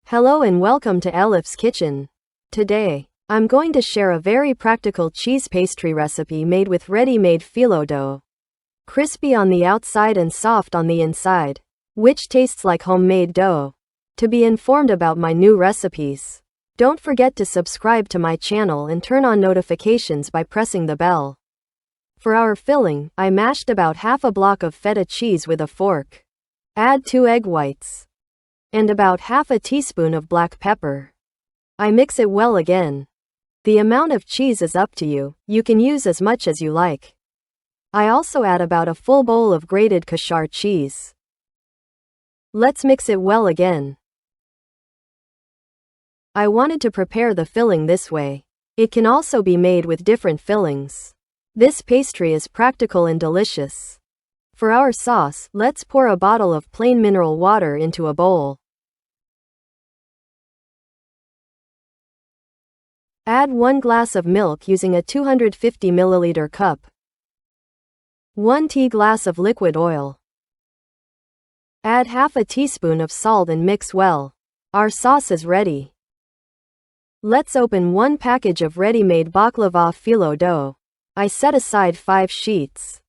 Hello and welcome to Elif's kitchen. Today, I'm going to share a very practical cheese pastry recipe made with ready-made phyllo dough. Crispy on the outside and soft on the inside, which tastes like homemade dough. To be informed about my new recipes, don't forget to subscribe to my channel and turn on notifications by pressing the bell. For our filling, I mashed about half a block of feta cheese with a fork. Add 2 egg whites and about half a teaspoon of black pepper. I mix it well again. The amount of cheese is up to you, you can use as much as you like. I also add about a full bowl of grated kasar cheese. Let's mix it well again. I wanted to prepare the filling this way. It can also be made with different fillings. This pastry is practical and delicious. For our sauce, let's pour a bottle of plain mineral water into a bowl. Add 1 glass of milk using a 250 milliliter cup. 1 tea glass of liquid oil. Add half a teaspoon of salt and mix well. Our sauce is ready. Let's open 1 package of ready-made baklava phyllo dough. I set aside 5 sheets.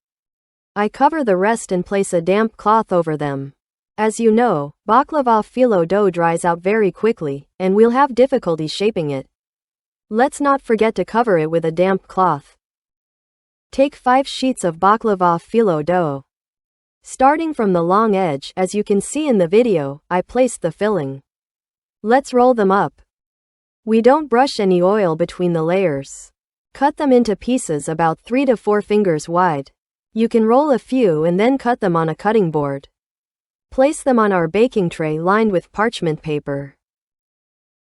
I cover the rest and place a damp cloth over them. As you know, baklava phyllo dough dries out very quickly, and we'll have difficulty shaping it. Let's not forget to cover it with a damp cloth. Take 5 sheets of baklava phyllo dough. Starting from the long edge, as you can see in the video, I placed the filling. Let's roll them up. We don't brush any oil between the layers. Cut them into pieces about 3 to 4 fingers wide. You can roll a few and then cut them on a cutting board. Place them on our baking tray lined with parchment paper.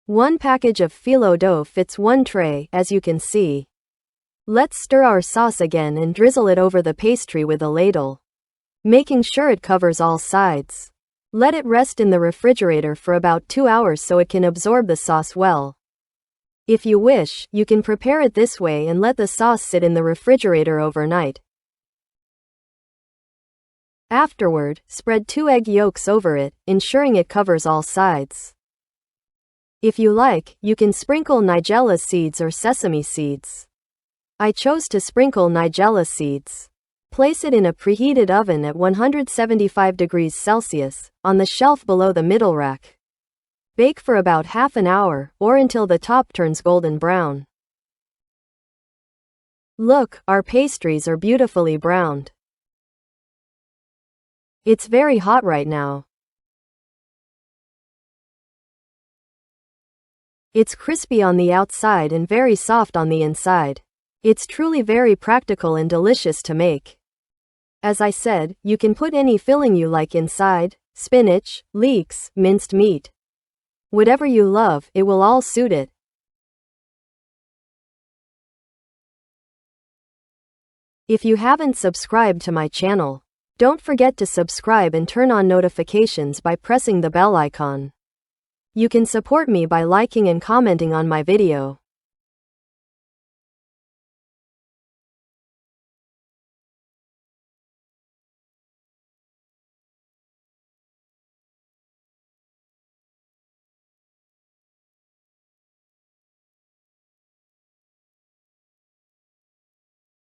1 package of phyllo dough fits 1 tray, as you can see. Let's stir our sauce again and drizzle it over the pastry with a ladle, making sure it covers all sides. Let it rest in the refrigerator for about 2 hours so it can absorb the sauce well. If you wish, you can prepare it this way and let the sauce sit in the refrigerator overnight. Afterward, spread 2 egg yolks over it, ensuring it covers all sides. If you like, you can sprinkle nigella seeds or sesame seeds. I chose to sprinkle nigella seeds. Place it in a preheated oven at 175 degrees Celsius, on the shelf below the middle rack. Bake for about half an hour, or until the top turns golden brown. Look, our pastries are beautifully browned. It's very hot right now. It's crispy on the outside and very soft on the inside. It's truly very practical and delicious to make. As I said, you can put any filling you like inside: spinach, leeks, minced meat. Whatever you love, it will all suit it. If you haven't subscribed to my channel, don't forget to subscribe and turn on notifications by pressing the bell icon. You can support me by liking and commenting on my video.